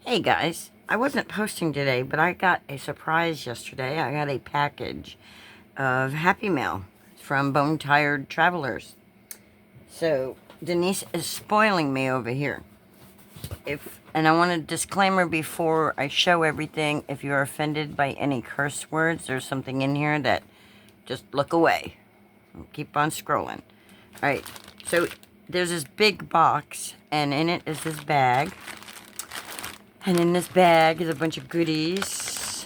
Hey guys, I wasn't posting today, but I got a surprise yesterday. I got a package of Happy Mail from Bone Tired Travelers. So Denise is spoiling me over here. And I want a disclaimer before I show everything. If you're offended by any curse words, there's something in here that just look away. Keep on scrolling. Alright, so there's this big box, and in it is this bag. And in this bag is a bunch of goodies.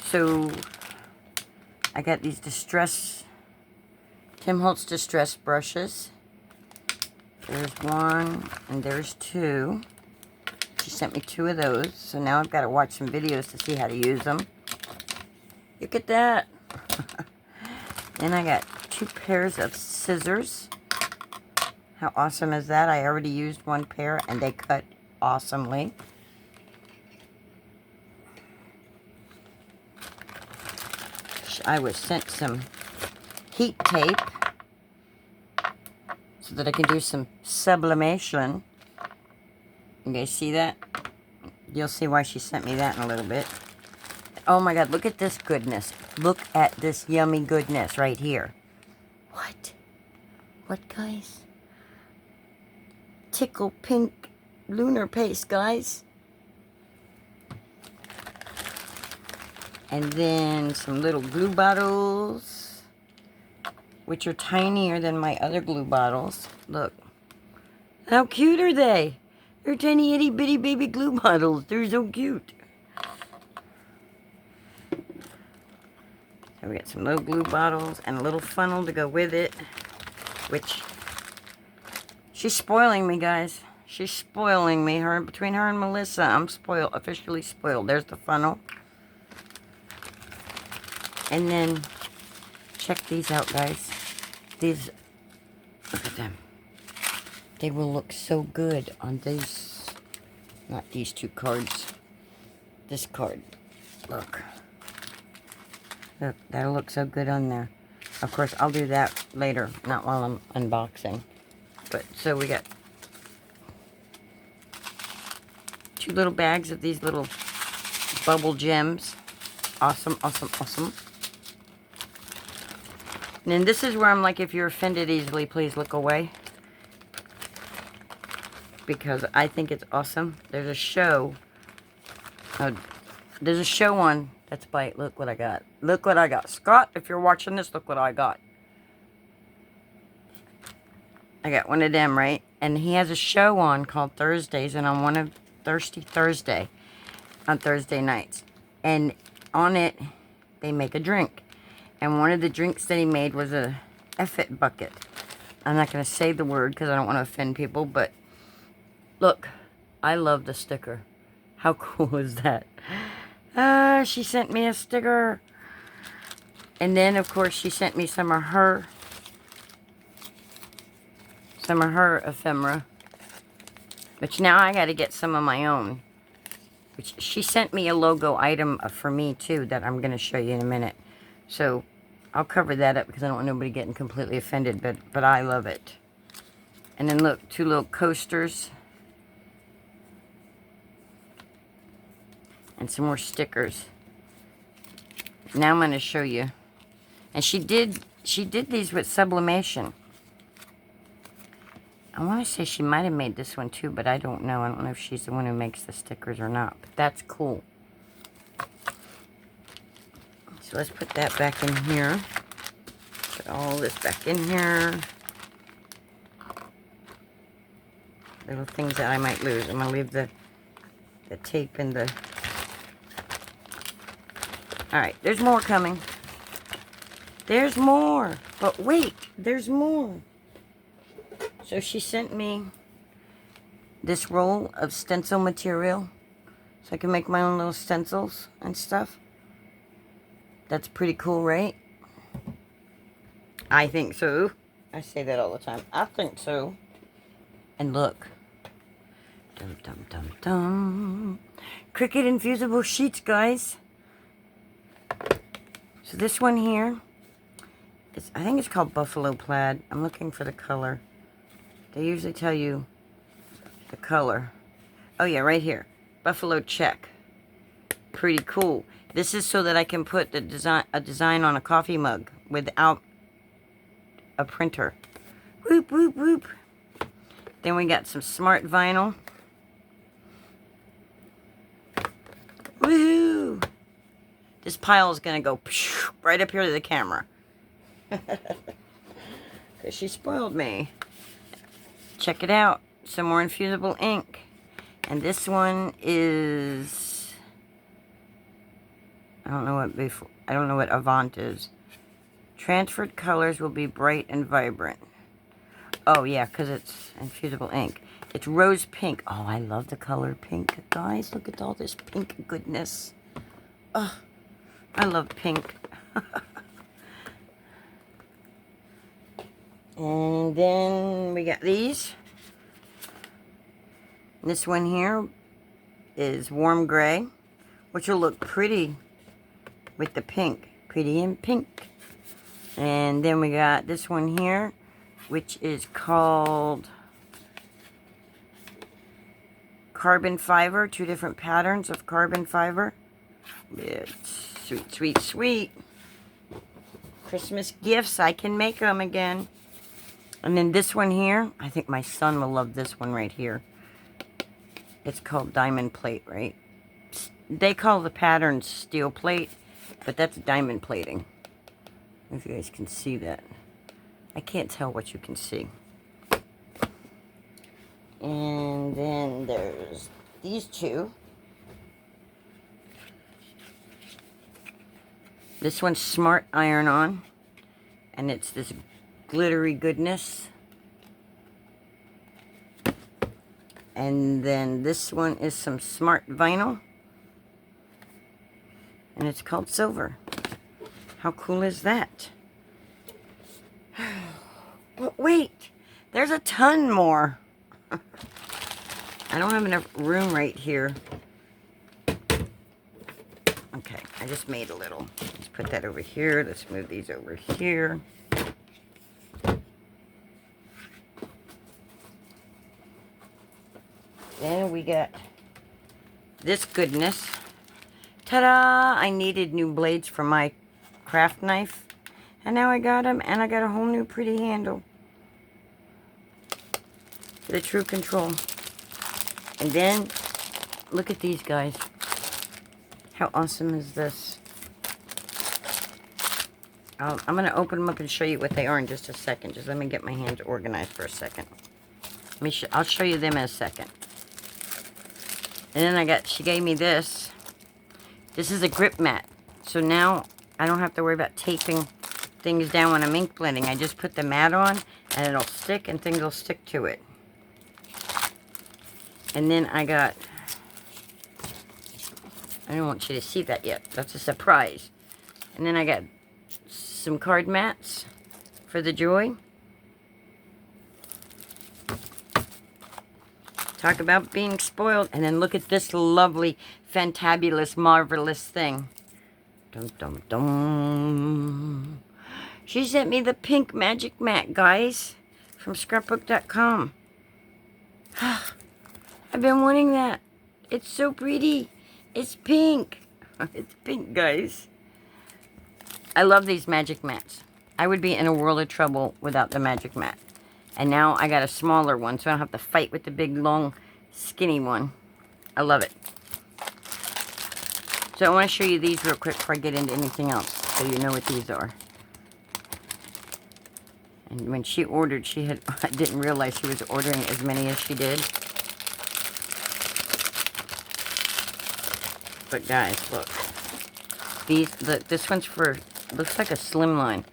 So I got these Tim Holtz Distress brushes. There's one and there's two. She sent me 2 of those. So now I've got to watch some videos to see how to use them. Look at that. Then I got 2 pairs of scissors. How awesome is that? I already used 1 pair and they cut awesomely. I was sent some heat tape so that I can do some sublimation. You guys see that? You'll see why she sent me that in a little bit. Oh my God, look at this goodness. Look at this yummy goodness right here. What? What, guys? Tickle pink lunar paste, guys. And then some little glue bottles, which are tinier than my other glue bottles. Look. How cute are they? They're tiny itty bitty baby glue bottles. They're so cute. So we got some little glue bottles and a little funnel to go with it. Which, she's spoiling me, guys. She's spoiling me. Between her and Melissa, I'm spoiled, officially spoiled. There's the funnel. And then, check these out, guys. These, look at them. They will look so good on these, not these 2 cards. This card. Look. Look, that'll look so good on there. Of course, I'll do that later, not while I'm unboxing. But, so we got 2 little bags of these little bubble gems. Awesome, awesome, awesome. And then this is where I'm like, if you're offended easily, please look away. Because I think it's awesome. There's a show. There's a show on That's Bite. Look what I got. Look what I got. Scott, if you're watching this, look what I got. I got one of them, right? And he has a show on called Thursdays. And on one of Thirsty Thursday. On Thursday nights. And on it, they make a drink. And one of the drinks that he made was a F-it bucket. I'm not going to say the word because I don't want to offend people, but look, I love the sticker. How cool is that? She sent me a sticker. And then, of course, she sent me some of her ephemera. Which now I got to get some of my own. Which she sent me a logo item for me, too, that I'm going to show you in a minute. So, I'll cover that up because I don't want nobody getting completely offended, but I love it. And then look, 2 little coasters. And some more stickers. Now I'm going to show you. And she did these with sublimation. I want to say she might have made this one too, but I don't know. I don't know if she's the one who makes the stickers or not. But that's cool. So let's put that back in here. Put all this back in here. Little things that I might lose. I'm going to leave the tape in the... Alright, there's more coming. There's more. But wait, there's more. So she sent me this roll of stencil material. So I can make my own little stencils and stuff. That's pretty cool, right? I think so. I say that all the time. I think so. And look. Dum, dum, dum, dum. Cricut infusible sheets, guys. So this one here, I think it's called Buffalo Plaid. I'm looking for the color. They usually tell you the color. Oh yeah, right here. buffalo check. Pretty cool. This is so that I can put a design on a coffee mug without a printer. Whoop, whoop, whoop. Then we got some smart vinyl. Woohoo! This pile is going to go right up here to the camera. Because she spoiled me. Check it out. Some more infusible ink. And this one is... I don't know what Avant is. Transferred colors will be bright and vibrant. Oh, yeah, because it's infusible ink. It's rose pink. Oh, I love the color pink. Guys, look at all this pink goodness. Oh, I love pink. And then we got these. This one here is warm gray, which will look pretty with the pink. Pretty in pink. And then we got this one here, which is called carbon fiber. 2 different patterns of carbon fiber. It's sweet, sweet, sweet. Christmas gifts. I can make them again. And then this one here, I think my son will love this one right here. It's called diamond plate, right? They call the patterns steel plate, but that's diamond plating. If you guys can see that. I can't tell what you can see. And then there's these two. This one's smart iron-on, and it's this glittery goodness. And then this one is some smart vinyl, and it's called silver. How cool is that? But wait, there's a ton more. I don't have enough room right here. Okay, I just made a little. Let's put that over here. Let's move these over here. Then we got this goodness. Ta-da! I needed new blades for my craft knife. And now I got them, and I got a whole new pretty handle. The True Control. And then, look at these guys. How awesome is this? I'm going to open them up and show you what they are in just a second. Just let me get my hands organized for a second. I'll show you them in a second. And then she gave me this. This is a grip mat. So now I don't have to worry about taping things down when I'm ink blending. I just put the mat on and it'll stick and things will stick to it. And then I don't want you to see that yet. That's a surprise. And then I got some card mats for the joy. Talk about being spoiled. And then look at this lovely, fantabulous, marvelous thing. Dum, dum, dum. She sent me the pink magic mat, guys, from scrapbook.com. I've been wanting that. It's so pretty. It's pink. It's pink, guys. I love these magic mats. I would be in a world of trouble without the magic mat. And now I got a smaller one, so I don't have to fight with the big, long, skinny one. I love it. So I want to show you these real quick before I get into anything else, so you know what these are. And when she ordered, I didn't realize she was ordering as many as she did. But guys, look. This one's for, looks like a slimline,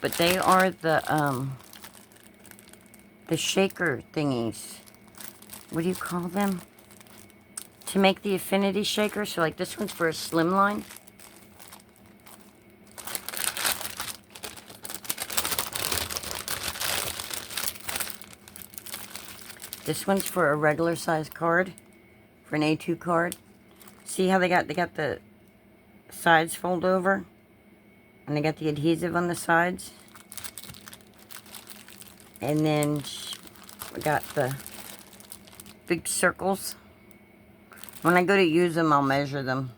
but they are the shaker thingies. What do you call them? To make the affinity shaker. So like this one's for a slimline. This one's for a regular size card, for an A2 card. See how they got the sides fold over, and they got the adhesive on the sides. And then we got the big circles. When I go to use them, I'll measure them.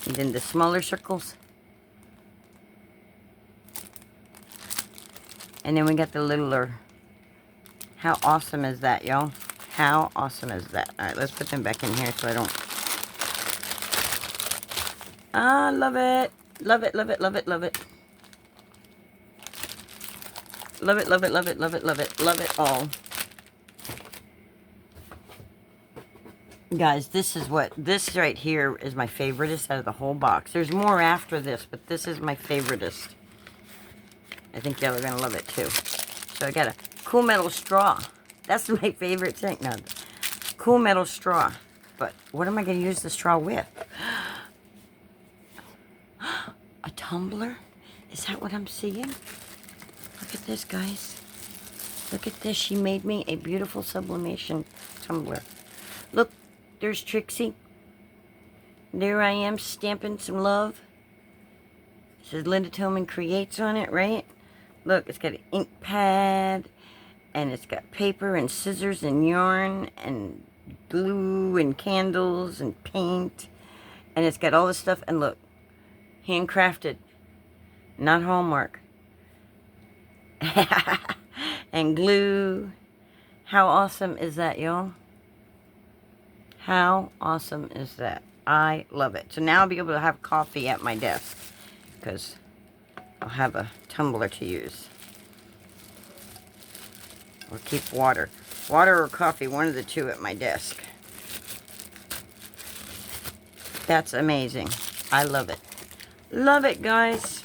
And then the smaller circles. And then we got the littler. How awesome is that, y'all? How awesome is that? Alright, let's put them back in here so I don't... Ah, love it. Love it, love it, love it, love it. Love it, love it, love it, love it, love it. Love it all. Guys, this right here is my favoriteest out of the whole box. There's more after this, but this is my favoriteest. I think y'all are going to love it too. So I got a cool metal straw. That's my favorite thing. No, cool metal straw. But what am I going to use the straw with? A tumbler? Is that what I'm seeing? Look at this, guys. Look at this. She made me a beautiful sublimation tumbler. Look, there's Trixie. There I am stamping some love. It says Linda Tillman Creates on it, right? Look, it's got an ink pad. And it's got paper and scissors and yarn and glue and candles and paint. And it's got all this stuff. And look, handcrafted, not Hallmark. And glue. How awesome is that, y'all? How awesome is that? I love it. So now I'll be able to have coffee at my desk because I'll have a tumbler to use. Or keep water. Water or coffee, one of the two at my desk. That's amazing. I love it. Love it, guys.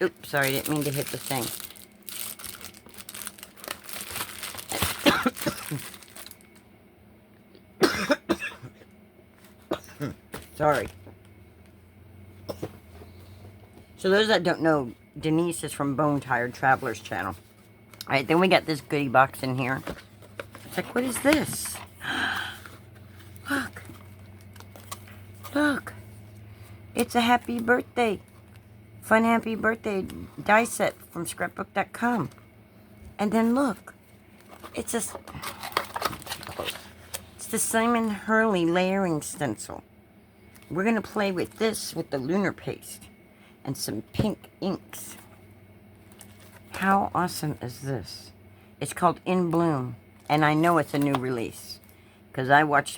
Oops, sorry, didn't mean to hit the thing. Sorry. So those that don't know, Denise is from Bone Tired Travelers channel. Alright, then we got this goodie box in here. It's like, what is this? Look. Look. It's a happy birthday. Fun happy birthday die set from scrapbook.com. And then look. It's a... It's the Simon Hurley layering stencil. We're going to play with this with the lunar paste. And some pink inks. How awesome is this? It's called In Bloom. And I know it's a new release. Because I watched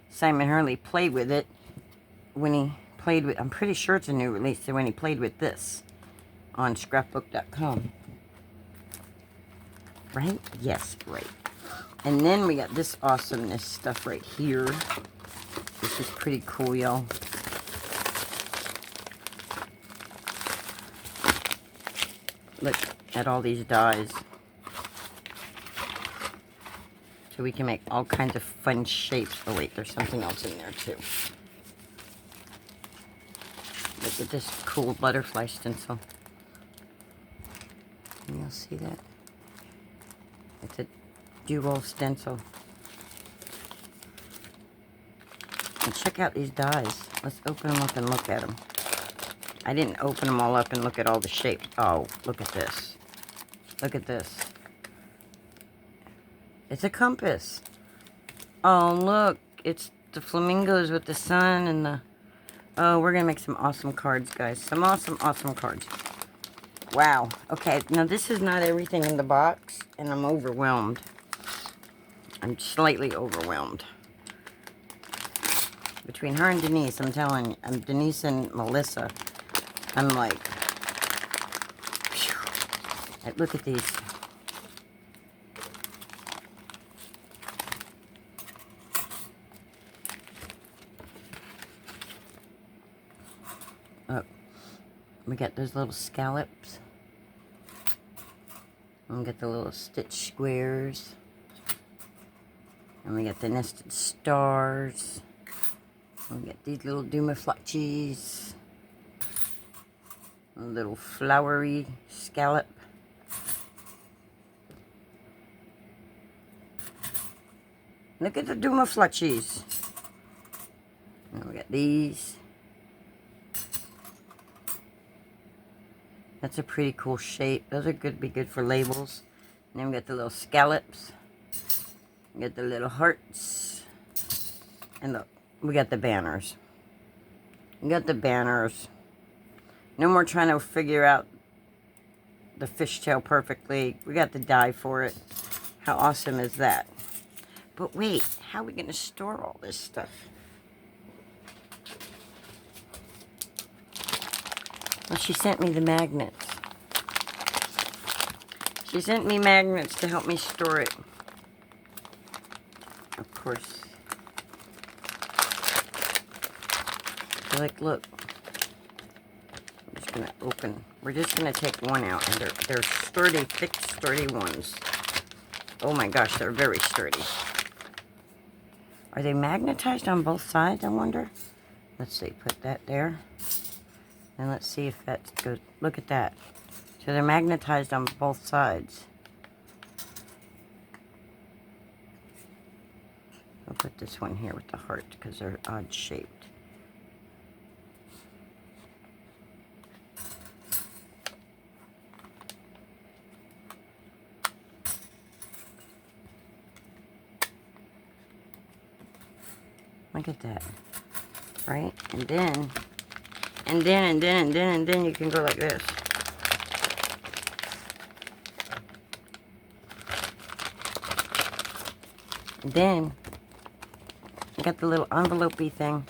Simon Hurley play with it. When he played with... I'm pretty sure it's a new release. So when he played with this. On scrapbook.com. Right? Yes, right. And then we got this awesomeness stuff right here. This is pretty cool, y'all. Look at all these dies. So we can make all kinds of fun shapes. Oh wait, there's something else in there too. Look at this cool butterfly stencil. Can you see that? It's a dual stencil. And check out these dies. Let's open them up and look at them. I didn't open them all up and look at all the shapes. Oh, look at this. Look at this. It's a compass. Oh, look. It's the flamingos with the sun and the... Oh, we're going to make some awesome cards, guys. Some awesome, awesome cards. Wow. Okay, now this is not everything in the box, and I'm overwhelmed. I'm slightly overwhelmed. Between her and Denise, I'm telling you, Denise and Melissa, I'm like, phew. Look at these. Oh, we got those little scallops. And we got the little stitch squares. And we got the nested stars. And we got these little dumaflutchies. A little flowery scallop. Look at the dumaflutchies. And we got these. That's a pretty cool shape. Those are good, be good for labels. And then we got the little scallops. We got the little hearts. And look, we got the banners. We got the banners. No more trying to figure out the fishtail perfectly. We got the die for it. How awesome is that? But wait, how are we going to store all this stuff? Well, she sent me the magnets. She sent me magnets to help me store it. Of course. So like, look. I'm just going to open. We're just going to take one out. And they're sturdy, thick, sturdy ones. Oh my gosh, they're very sturdy. Are they magnetized on both sides, I wonder? Let's see, put that there. And let's see if that goes. Look at that. So they're magnetized on both sides. I'll put this one here with the heart because they're odd shaped. Look at that. Right? And then you can go like this. And then you got the little envelope-y thing.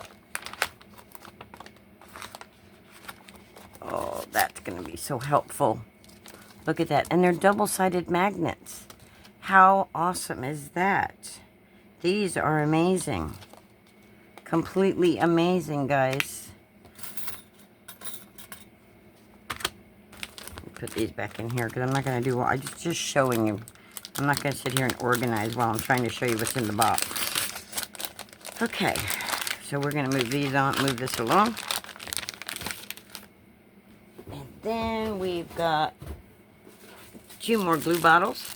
Oh, that's going to be so helpful. Look at that. And they're double-sided magnets. How awesome is that? These are amazing. Completely amazing, guys. Put these back in here because I'm not going to do I'm just showing you. I'm not going to sit here and organize while I'm trying to show you what's in the box. Okay, so we're going to move these on, move this along. And then we've got 2 more glue bottles.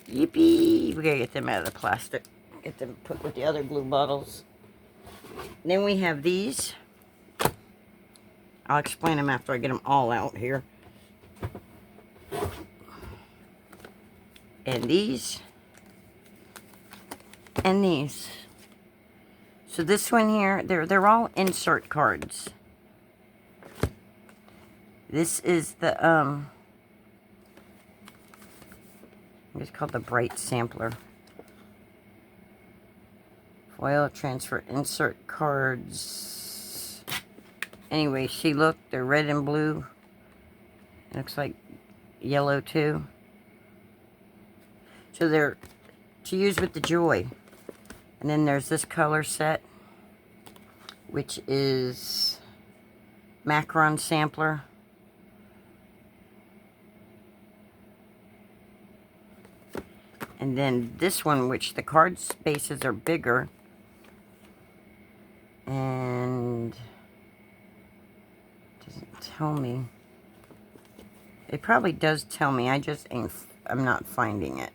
Yippee! We got to get them out of the plastic. Get them put with the other glue bottles. Then we have these. I'll explain them after I get them all out here. And these. And these. So this one here, they're all insert cards. This is the it's called the Bright Sampler. Foil transfer insert cards. Anyway, see, look, they're red and blue. It looks like yellow too. So they're to use with the Joy. And then there's this color set, which is Macaron Sampler. And then this one, which the card spaces are bigger. And it doesn't tell me. It probably does tell me. I'm not finding it.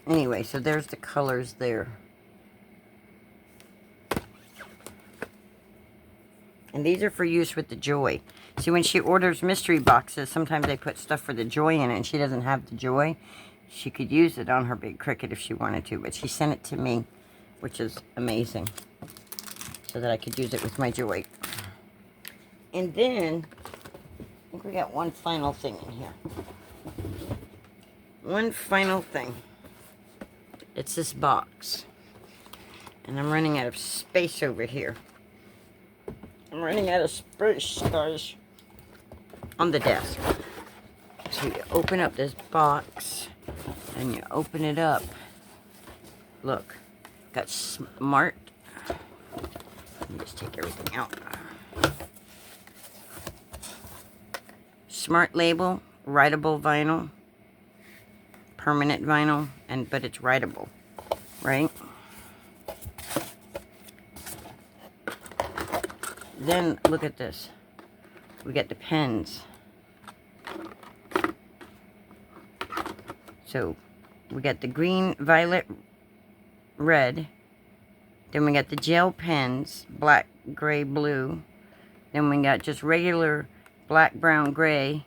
Anyway, so there's the colors there. And these are for use with the Joy. See, when she orders mystery boxes, sometimes they put stuff for the Joy in it, and she doesn't have the Joy. She could use it on her big Cricut if she wanted to, but she sent it to me, which is amazing, so that I could use it with my Joy. And then, I think we got one final thing in here. One final thing. It's this box. And I'm running out of space over here. I'm running out of space, guys, on the desk. So you open up this box, and you open it up. Look, got Smart. Let me just take everything out. Smart label, writable vinyl, permanent vinyl, but it's writable, right? Then look at this. We got the pens. So we got the green, violet, red. Then we got the gel pens, black, gray, blue. Then we got just regular black, brown, gray,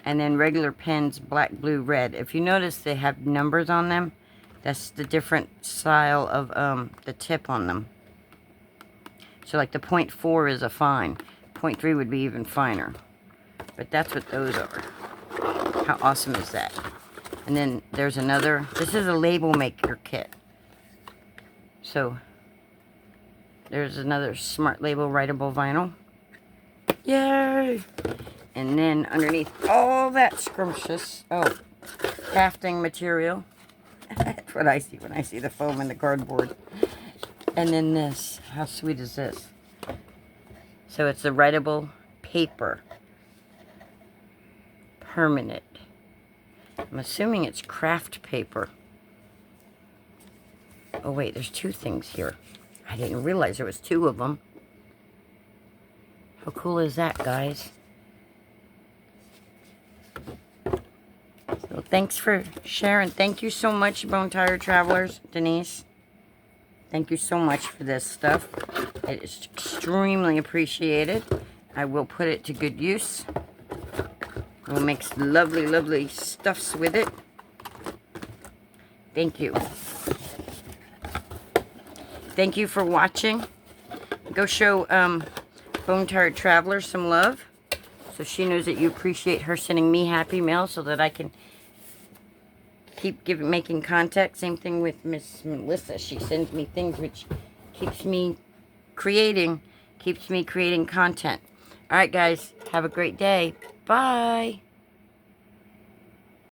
and then regular pens, black, blue, red. If you notice, they have numbers on them. That's the different style of the tip on them. So like the 0.4 is a fine. 0.3 would be even finer. But that's what those are. How awesome is that? And then there's another. This is a label maker kit. So there's another Smart Label writable vinyl. Yay! And then underneath all that scrumptious, crafting material. That's what I see when I see the foam and the cardboard. And then this. How sweet is this? So it's the writable paper. Permanent. I'm assuming it's craft paper. Oh wait, there's two things here. I didn't realize there was two of them. How cool is that, guys? So thanks for sharing. Thank you so much, Bone Tired Travelers. Denise, thank you so much for this stuff. It is extremely appreciated. I will put it to good use. We'll make lovely, lovely stuffs with it. Thank you. Thank you for watching. Go show Bone Tired Traveler some love, so she knows that you appreciate her sending me happy mail, so that I can keep making contact. Same thing with Miss Melissa. She sends me things which keeps me creating content. All right, guys. Have a great day. Bye.